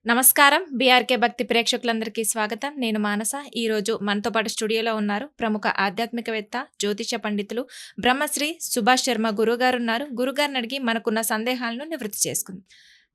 నమస్కారం. బీఆర్‌కే భక్తి ప్రేక్షకులందరికీ స్వాగతం. నేను మానస. ఈరోజు మనతో పాటు స్టూడియోలో ఉన్నారు ప్రముఖ ఆధ్యాత్మికవేత్త, జ్యోతిష పండితులు బ్రహ్మశ్రీ సుభాష్ శర్మ గురువుగారున్నారు. గురువుగారిని అడిగి మనకున్న సందేహాలను నివృత్తి చేసుకుందాం.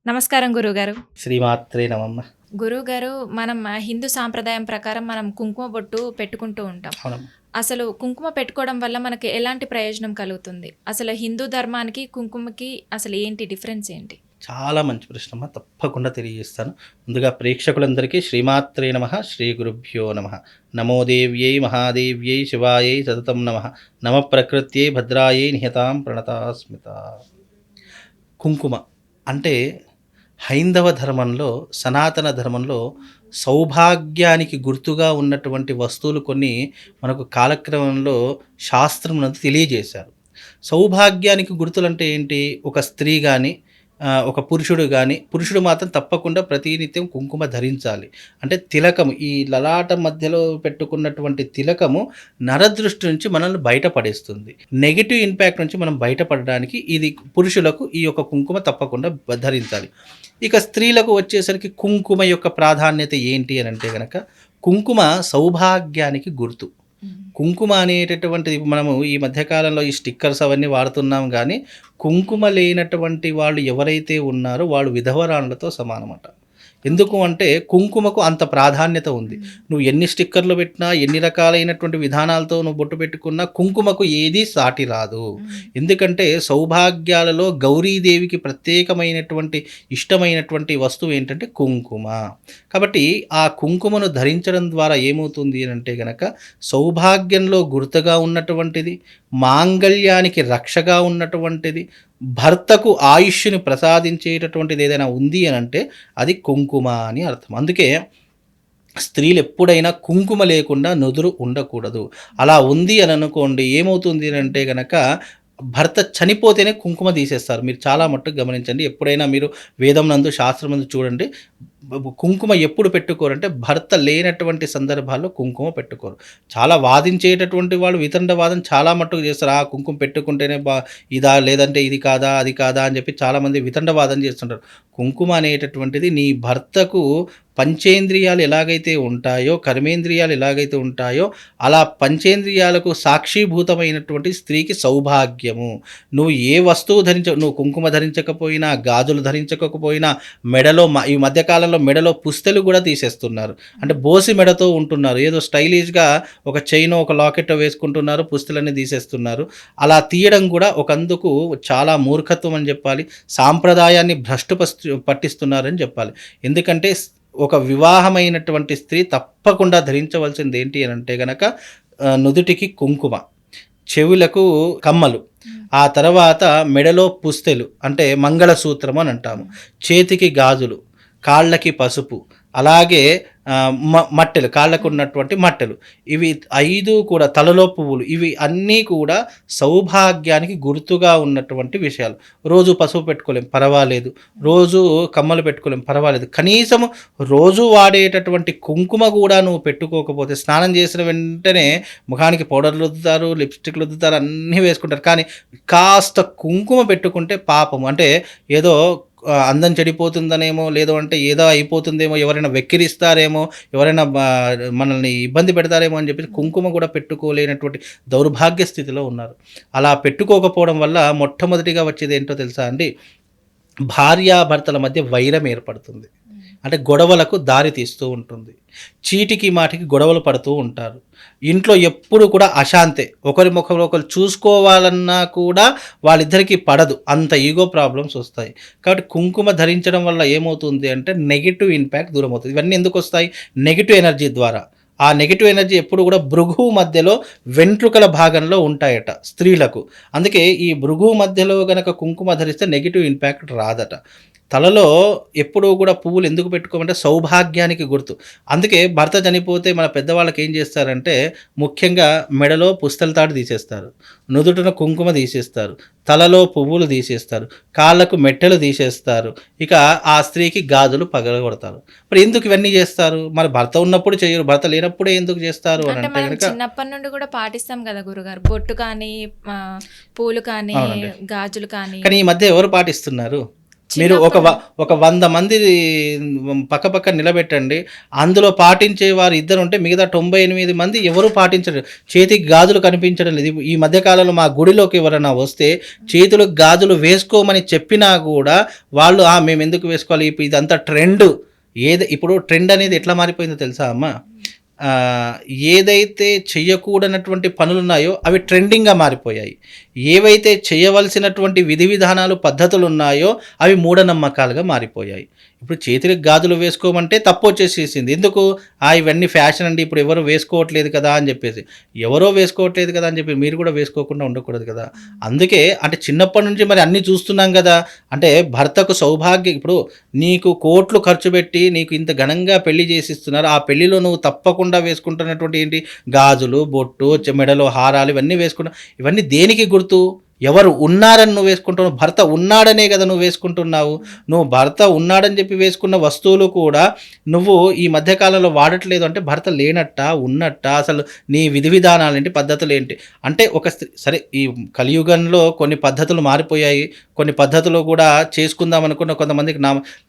నమస్కారం గురువుగారు. శ్రీమాత్రే నమః. గురువుగారు, మనం హిందూ సాంప్రదాయం ప్రకారం మనం కుంకుమ బొట్టు పెట్టుకుంటూ ఉంటాం. అవునమ్మా. అసలు కుంకుమ పెట్టుకోవడం వల్ల మనకి ఎలాంటి ప్రయోజనం కలుగుతుంది? అసలు హిందూ ధర్మానికి కుంకుమకి అసలు ఏంటి డిఫరెన్స్ ఏంటి? చాలా మంచి ప్రశ్నమ్మా, తప్పకుండా తెలియజేస్తాను. ముందుగా ప్రేక్షకులందరికీ శ్రీమాత్రే నమః, శ్రీ గురుభ్యో నమః. నమో దేవ్యై మహాదేవ్యై శివాయై సతతం నమః. నమ ప్రకృత్యై భద్రాయై నిహతాం ప్రణతాస్మిత. కుంకుమ అంటే హైందవ ధర్మంలో, సనాతన ధర్మంలో సౌభాగ్యానికి గుర్తుగా ఉన్నటువంటి వస్తువులు కొన్ని మనకు కాలక్రమంలో శాస్త్రమునందు తెలియజేశారు. సౌభాగ్యానికి గుర్తులంటే ఏంటి? ఒక స్త్రీ కానీ, ఒక పురుషుడు కానీ, పురుషుడు మాత్రం తప్పకుండా ప్రతినిత్యం కుంకుమ ధరించాలి. అంటే తిలకము, ఈ లలాట మధ్యలో పెట్టుకున్నటువంటి తిలకము నరదృష్టి నుంచి మనల్ని బయటపడేస్తుంది. నెగిటివ్ ఇంపాక్ట్ నుంచి మనం బయటపడడానికి ఇది పురుషులకు ఈ యొక్క కుంకుమ తప్పకుండా ధరించాలి. ఇక స్త్రీలకు వచ్చేసరికి కుంకుమ యొక్క ప్రాధాన్యత ఏంటి అని అంటే కనుక, కుంకుమ సౌభాగ్యానికి గుర్తు. కుంకుమ అనేటటువంటిది మనము ఈ మధ్యకాలంలో ఈ స్టిక్కర్స్ అవన్నీ వాడుతున్నాం, కానీ కుంకుమ లేనటువంటి వాళ్ళు ఎవరైతే ఉన్నారో వాళ్ళు విధవరాళ్ళతో సమానమట. ఎందుకు అంటే కుంకుమకు అంత ప్రాధాన్యత ఉంది. నువ్వు ఎన్ని స్టిక్కర్లు పెట్టినా, ఎన్ని రకాలైనటువంటి విధానాలతో నువ్వు బొట్టు పెట్టుకున్నా కుంకుమకు ఏది సాటి రాదు. ఎందుకంటే సౌభాగ్యాలలో గౌరీదేవికి ప్రత్యేకమైనటువంటి ఇష్టమైనటువంటి వస్తువు ఏంటంటే కుంకుమ. కాబట్టి ఆ కుంకుమను ధరించడం ద్వారా ఏమవుతుంది అని అంటే గనక, సౌభాగ్యంలో గుర్తుగా ఉన్నటువంటిది, మాంగళ్యానికి రక్షగా ఉన్నటువంటిది, భర్తకు ఆయుష్ని ప్రసాదించేటటువంటిది ఏదైనా ఉంది అని అంటే అది కుంకుమ అని అర్థం. అందుకే స్త్రీలు ఎప్పుడైనా కుంకుమ లేకుండా నుదురు ఉండకూడదు. అలా ఉంది అని అనుకోండి, ఏమవుతుంది అని అంటే కనుక, భర్త చనిపోతేనే కుంకుమ తీసేస్తారు. మీరు చాలా మట్టుకు గమనించండి. ఎప్పుడైనా మీరు వేదం నందు, శాస్త్రం నందు చూడండి, కుంకుమ ఎప్పుడు పెట్టుకోరంటే భర్త లేనటువంటి సందర్భాల్లో కుంకుమ పెట్టుకోరు. చాలా వాదించేటటువంటి వాళ్ళు వితండవాదం చాలా మట్టుకు చేస్తారు. ఆ కుంకుమ పెట్టుకుంటేనే ఇదా, లేదంటే ఇది కాదా, అది కాదా అని చెప్పి చాలామంది వితండవాదం చేస్తుంటారు. కుంకుమ అనేటటువంటిది నీ భర్తకు పంచేంద్రియాలు ఎలాగైతే ఉంటాయో, కర్మేంద్రియాలు ఎలాగైతే ఉంటాయో, అలా పంచేంద్రియాలకు సాక్షిభూతమైనటువంటి స్త్రీకి సౌభాగ్యము. నువ్వు ఏ వస్తువు నువ్వు కుంకుమ ధరించకపోయినా, గాజులు ధరించకపోయినా, మెడలో ఈ మధ్యకాలంలో మెడలో పుస్తెలు కూడా తీసేస్తున్నారు. అంటే బోసి మెడతో ఉంటున్నారు. ఏదో స్టైలిష్గా ఒక చైన్, ఒక లాకెట్ వేసుకుంటున్నారు, పుస్తెలన్నీ తీసేస్తున్నారు. అలా తీయడం కూడా ఒకందుకు చాలా మూర్ఖత్వం అని చెప్పాలి. సాంప్రదాయాన్ని భ్రష్టు పట్టిస్తున్నారని చెప్పాలి. ఎందుకంటే ఒక వివాహమైనటువంటి స్త్రీ తప్పకుండా ధరించవలసింది ఏంటి అని అంటే గనక, నుదుటికి కుంకుమ, చెవులకు కమ్మలు, ఆ తర్వాత మెడలో పుస్తెలు అంటే మంగళసూత్రము అని అంటాము, చేతికి గాజులు, కాళ్ళకి పసుపు, అలాగే మట్టెలు, కాళ్ళకు ఉన్నటువంటి మట్టెలు, ఇవి 5 కూడా, తలలో పువ్వులు, ఇవి అన్నీ కూడా సౌభాగ్యానికి గుర్తుగా ఉన్నటువంటి విషయాలు. రోజు పసుపు పెట్టుకోలేం, పర్వాలేదు. రోజు కమ్మలు పెట్టుకోలేం, పర్వాలేదు. కనీసం రోజు వాడేటటువంటి కుంకుమ కూడా నువ్వు పెట్టుకోకపోతే, స్నానం చేసిన వెంటనే ముఖానికి పౌడర్లు రుద్దుతారు, లిప్స్టిక్లు రుద్దుతారు, అన్నీ వేసుకుంటారు. కానీ కాస్త కుంకుమ పెట్టుకుంటే పాపం. అంటే ఏదో అందం చెడిపోతుందనేమో, లేదు అంటే ఏదో అయిపోతుందేమో, ఎవరైనా వెక్కిరిస్తారేమో, ఎవరైనా మనల్ని ఇబ్బంది పెడతారేమో అని చెప్పి కుంకుమ కూడా పెట్టుకోలేనటువంటి దౌర్భాగ్య స్థితిలో ఉన్నారు. అలా పెట్టుకోకపోవడం వల్ల మొట్టమొదటిగా వచ్చేది ఏంటో తెలుసా అండి? భార్యాభర్తల మధ్య వైరం ఏర్పడుతుంది. అంటే గొడవలకు దారి తీస్తూ ఉంటుంది. చీటికి మాటికి గొడవలు పడుతూ ఉంటారు. ఇంట్లో ఎప్పుడు కూడా అశాంతే. ఒకరి ముఖంలో ఒకరు చూసుకోవాలన్నా కూడా వాళ్ళిద్దరికీ పడదు. అంత ఈగో ప్రాబ్లమ్స్ వస్తాయి. కాబట్టి కుంకుమ ధరించడం వల్ల ఏమవుతుంది అంటే నెగిటివ్ ఇంపాక్ట్ దూరం అవుతుంది. ఇవన్నీ ఎందుకు వస్తాయి? నెగిటివ్ ఎనర్జీ ద్వారా. ఆ నెగిటివ్ ఎనర్జీ ఎప్పుడు కూడా భృగు మధ్యలో, వెంట్రుకల భాగంలో ఉంటాయట స్త్రీలకు. అందుకే ఈ భృగు మధ్యలో గనక కుంకుమ ధరిస్తే నెగిటివ్ ఇంపాక్ట్ రాదట. తలలో ఎప్పుడూ కూడా పువ్వులు ఎందుకు పెట్టుకోమంటే సౌభాగ్యానికి గుర్తు. అందుకే భర్త చనిపోతే మన పెద్దవాళ్ళకి ఏం చేస్తారంటే, ముఖ్యంగా మెడలో పుస్తల తాడు తీసేస్తారు, నుదుటిన కుంకుమ తీసేస్తారు, తలలో పువ్వులు తీసేస్తారు, కాళ్ళకు మెట్టెలు తీసేస్తారు, ఇక ఆ స్త్రీకి గాజులు పగలగొడతారు. మరి ఎందుకు ఇవన్నీ చేస్తారు? మరి భర్త ఉన్నప్పుడు చేయరు, భర్త లేనప్పుడే ఎందుకు చేస్తారు అని అంటే కనుక, చిన్నప్పటి నుండి కూడా పాటిస్తాం కదా గురుగారు, బొట్టు కానీ, పూలు కానీ, గాజులు కానీ. కానీ ఈ మధ్య ఎవరు పాటిస్తున్నారు? మీరు ఒక 100 మంది పక్క నిలబెట్టండి, అందులో పాటించే వారు ఇద్దరు ఉంటే మిగతా 98 మంది ఎవరు పాటించరు. చేతికి గాజులు కనిపించడం లేదు. ఈ మధ్యకాలంలో మా గుడిలోకి ఎవరైనా వస్తే చేతులకు గాజులు వేసుకోమని చెప్పినా కూడా వాళ్ళు మేము ఎందుకు వేసుకోవాలి, ఇప్పుడు ఇదంతా ట్రెండ్. ఇప్పుడు ట్రెండ్ అనేది ఎట్లా మారిపోయిందో తెలుసా అమ్మ? ఏదైతే చెయ్యకూడనటువంటి పనులు ఉన్నాయో అవి ట్రెండింగ్గా మారిపోయాయి. ఏవైతే చేయవలసినటువంటి విధి విధానాలు పద్ధతులు ఉన్నాయో అవి మూఢనమ్మకాలుగా మారిపోయాయి. ఇప్పుడు చేతులకు గాజులు వేసుకోమంటే తప్పు వచ్చేసేసింది. ఎందుకు? ఇవన్నీ ఫ్యాషన్ అండి, ఇప్పుడు ఎవరు వేసుకోవట్లేదు కదా అని చెప్పేసి. ఎవరో వేసుకోవట్లేదు కదా అని చెప్పి మీరు కూడా వేసుకోకుండా ఉండకూడదు కదా. అందుకే అంటే చిన్నప్పటి నుంచి మరి అన్నీ చూస్తున్నాం కదా. అంటే భర్తకు సౌభాగ్యం, ఇప్పుడు నీకు కోట్లు ఖర్చు పెట్టి నీకు ఇంత ఘనంగా పెళ్లి చేసిస్తున్నారు. ఆ పెళ్లిలో నువ్వు తప్పకుండా వేసుకుంటున్నటువంటి ఏంటి, గాజులు, బొట్టు, మెడలో హారాలు ఇవన్నీ వేసుకుంటా. ఇవన్నీ దేనికి గుర్తు? ఎవరు ఉన్నారని నువ్వు వేసుకుంటున్నావు? భర్త ఉన్నాడనే కదా నువ్వు వేసుకుంటున్నావు. నువ్వు భర్త ఉన్నాడని చెప్పి వేసుకున్న వస్తువులు కూడా నువ్వు ఈ మధ్యకాలంలో వాడట్లేదు అంటే భర్త లేనట్ట, ఉన్నట్ట? అసలు నీ విధి విధానాలు ఏంటి, పద్ధతులు ఏంటి? అంటే ఒక స్త్రీ, సరే ఈ కలియుగంలో కొన్ని పద్ధతులు మారిపోయాయి, కొన్ని పద్ధతులు కూడా చేసుకుందాం అనుకున్న కొంతమందికి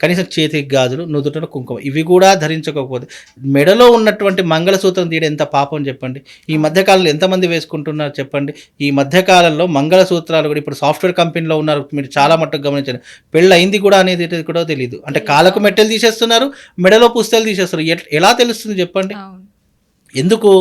కనీసం చేతికి గాజులు, నుదుటన కుంకుమ ఇవి కూడా ధరించకపోతే మెడలో ఉన్నటువంటి మంగళసూత్రం తీయడం ఎంత పాపం చెప్పండి. ఈ మధ్యకాలంలో ఎంతమంది వేసుకుంటున్నారు చెప్పండి. ఈ మధ్యకాలంలో మంగళసూత్రాలు కూడా ఇప్పుడు సాఫ్ట్వేర్ కంపెనీలో ఉన్నారు, మీరు చాలా మట్టుకు గమనించండి. పెళ్ళి అయింది కూడా అనేది కూడా తెలియదు. అంటే కాళ్ళకు మెట్టెలు తీసేస్తున్నారు, మెడలో పుస్తలు తీసేస్తున్నారు. ఎలా తెలుస్తుంది చెప్పండి? ఎందుకు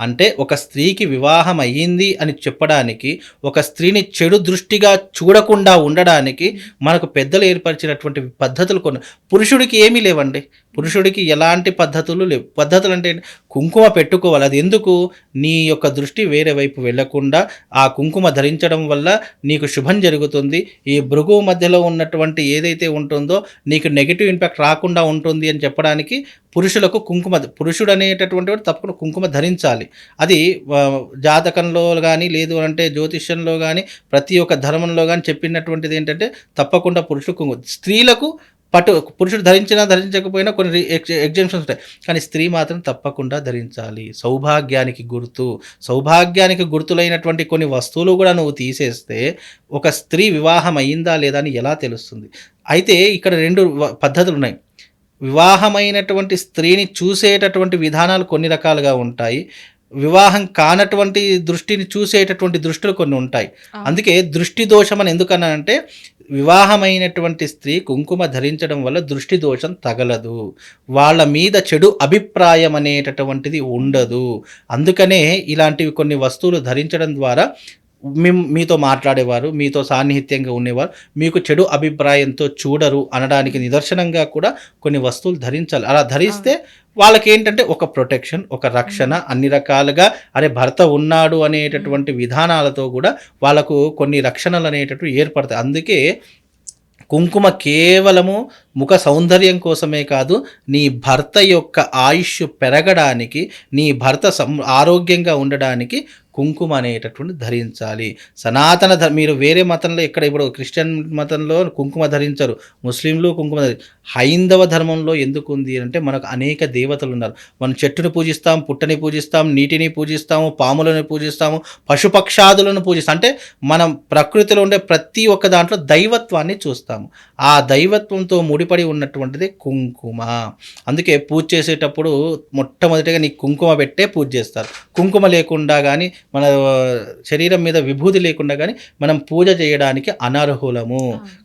అంటే ఒక స్త్రీకి వివాహం అయ్యింది అని చెప్పడానికి, ఒక స్త్రీని చెడు దృష్టిగా చూడకుండా ఉండడానికి మనకు పెద్దలు ఏర్పరిచినటువంటి పద్ధతులు కొన్ని. పురుషుడికి ఏమీ లేవండి, పురుషుడికి ఎలాంటి పద్ధతులు లేవు. పద్ధతులు అంటే కుంకుమ పెట్టుకోవాలి. అది ఎందుకు? నీ యొక్క దృష్టి వేరే వైపు వెళ్లకుండా ఆ కుంకుమ ధరించడం వల్ల నీకు శుభం జరుగుతుంది. ఈ భృగు మధ్యలో ఉన్నటువంటి ఏదైతే ఉంటుందో నీకు నెగిటివ్ ఇంపాక్ట్ రాకుండా ఉంటుంది అని చెప్పడానికి పురుషులకు కుంకుమ, పురుషుడు అనేటటువంటి వాడు తప్పకుండా కుంకుమ ధరించాలి. అది జాతకంలో కానీ లేదు అంటే జ్యోతిష్యంలో కానీ ప్రతి ఒక్క ధర్మంలో కానీ చెప్పినటువంటిది ఏంటంటే తప్పకుండా పురుషుడు కుంకుమ. స్త్రీలకు పురుషుడు ధరించినా ధరించకపోయినా కొన్ని ఎగ్జామ్షన్స్ ఉంటాయి, కానీ స్త్రీ మాత్రం తప్పకుండా ధరించాలి. సౌభాగ్యానికి గుర్తు. సౌభాగ్యానికి గుర్తులైనటువంటి కొన్ని వస్తువులు కూడా నువ్వు తీసేస్తే ఒక స్త్రీ వివాహం అయ్యిందా లేదా అని ఎలా తెలుస్తుంది? అయితే ఇక్కడ 2 పద్ధతులు ఉన్నాయి. వివాహమైనటువంటి స్త్రీని చూసేటటువంటి విధానాలు కొన్ని రకాలుగా ఉంటాయి, వివాహం కానటువంటి దృష్టిని చూసేటటువంటి దృష్టిలు కొన్ని ఉంటాయి. అందుకే దృష్టి దోషం అని ఎందుకన్నానంటే, వివాహమైనటువంటి స్త్రీ కుంకుమ ధరించడం వల్ల దృష్టి దోషం తగలదు, వాళ్ళ మీద చెడు అభిప్రాయం అనేటటువంటిది ఉండదు. అందుకనే ఇలాంటివి కొన్ని వస్తువులు ధరించడం ద్వారా మీతో మాట్లాడేవారు, మీతో సాన్నిహిత్యంగా ఉండేవారు మీకు చెడు అభిప్రాయంతో చూడరు అనడానికి నిదర్శనంగా కూడా కొన్ని వస్తువులు ధరించాలి. అలా ధరిస్తే వాళ్ళకి ఏంటంటే ఒక ప్రొటెక్షన్, ఒక రక్షణ, అన్ని రకాలుగా భర్త ఉన్నాడు అనేటటువంటి విధానాలతో కూడా వాళ్ళకు కొన్ని రక్షణలు అనేటటువంటి ఏర్పడతాయి. అందుకే కుంకుమ కేవలము ముఖ సౌందర్యం కోసమే కాదు, నీ భర్త యొక్క ఆయుష్ పెరగడానికి, నీ భర్త ఆరోగ్యంగా ఉండడానికి కుంకుమ అనేటటువంటి ధరించాలి. సనాతన మీరు వేరే మతంలో ఎక్కడ, ఇప్పుడు క్రిస్టియన్ మతంలో కుంకుమ ధరించరు, ముస్లింలు కుంకుమ హైందవ ధర్మంలో ఎందుకు ఉంది అంటే మనకు అనేక దేవతలు ఉన్నారు. మనం చెట్టును పూజిస్తాం, పుట్టని పూజిస్తాం, నీటిని పూజిస్తాము, పాములను పూజిస్తాము, పశుపక్షాదులను పూజిస్తాం. అంటే మనం ప్రకృతిలో ఉండే ప్రతి ఒక్క దాంట్లో దైవత్వాన్ని చూస్తాము. ఆ దైవత్వంతో ముడిపడి ఉన్నటువంటిది కుంకుమ. అందుకే పూజ చేసేటప్పుడు మొట్టమొదటిగా నీకు కుంకుమ పెట్టే పూజ చేస్తారు. కుంకుమ లేకుండా కానీ, మన శరీరం మీద విభూతి లేకుండా కానీ మనం పూజ చేయడానికి అనర్హులము.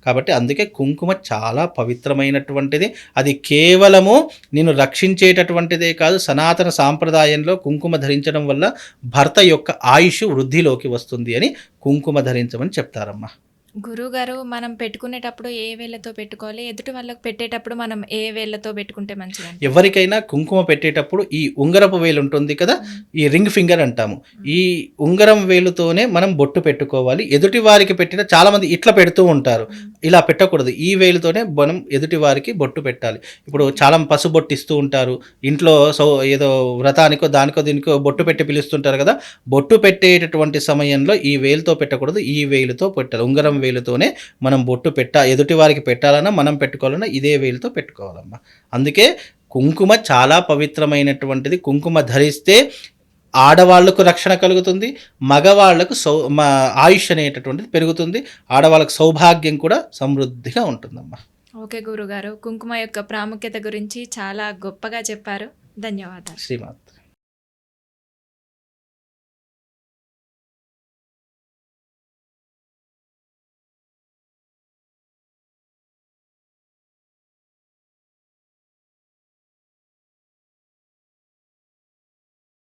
కాబట్టి అందుకే కుంకుమ చాలా పవిత్రమైనటువంటిది. అది కేవలము నిన్ను రక్షించేటటువంటిదే కాదు, సనాతన సాంప్రదాయంలో కుంకుమ ధరించడం వల్ల భర్త యొక్క ఆయుష్ వృద్ధిలోకి వస్తుంది అని కుంకుమ ధరించమని చెప్తారమ్మా. గురువుగారు, మనం పెట్టుకునేటప్పుడు ఏ వేళ్ళతో పెట్టుకోవాలి, ఎదుటి వాళ్ళకి పెట్టేటప్పుడు మనం ఏ వేళ్ళతో పెట్టుకుంటే మంచిది? ఎవరికైనా కుంకుమ పెట్టేటప్పుడు ఈ ఉంగరపు వేలు ఉంటుంది కదా, ఈ రింగ్ ఫింగర్ అంటాము, ఈ ఉంగరం వేలుతోనే మనం బొట్టు పెట్టుకోవాలి. ఎదుటి వారికి పెట్టిన చాలా మంది ఇట్లా పెడుతూ ఉంటారు, ఇలా పెట్టకూడదు. ఈ వేలుతోనే మనం ఎదుటి వారికి బొట్టు పెట్టాలి. ఇప్పుడు చాలా పసుబొట్టు ఇస్తూ ఉంటారు ఇంట్లో, ఏదో వ్రతానికో దానికో దీనికో బొట్టు పెట్టి పిలుస్తుంటారు కదా, బొట్టు పెట్టేటటువంటి సమయంలో ఈ వేలుతో పెట్టకూడదు, ఈ వేలుతో పెట్టాలి. ఉంగరం వేలుతోనే మనం బొట్టు ఎదుటి వారికి పెట్టాలన్నా మనం పెట్టుకోవాలన్నా ఇదే వేలుతో పెట్టుకోవాలమ్మా. అందుకే కుంకుమ చాలా పవిత్రమైనటువంటిది. కుంకుమ ధరిస్తే ఆడవాళ్లకు రక్షణ కలుగుతుంది, మగవాళ్లకు ఆయుష్ అనేటటువంటిది పెరుగుతుంది, ఆడవాళ్ళకు సౌభాగ్యం కూడా సమృద్ధిగా ఉంటుందమ్మా. ఓకే గురుగారు, కుంకుమ యొక్క ప్రాముఖ్యత గురించి చాలా గొప్పగా చెప్పారు. ధన్యవాదాలు. శ్రీమాత్రే.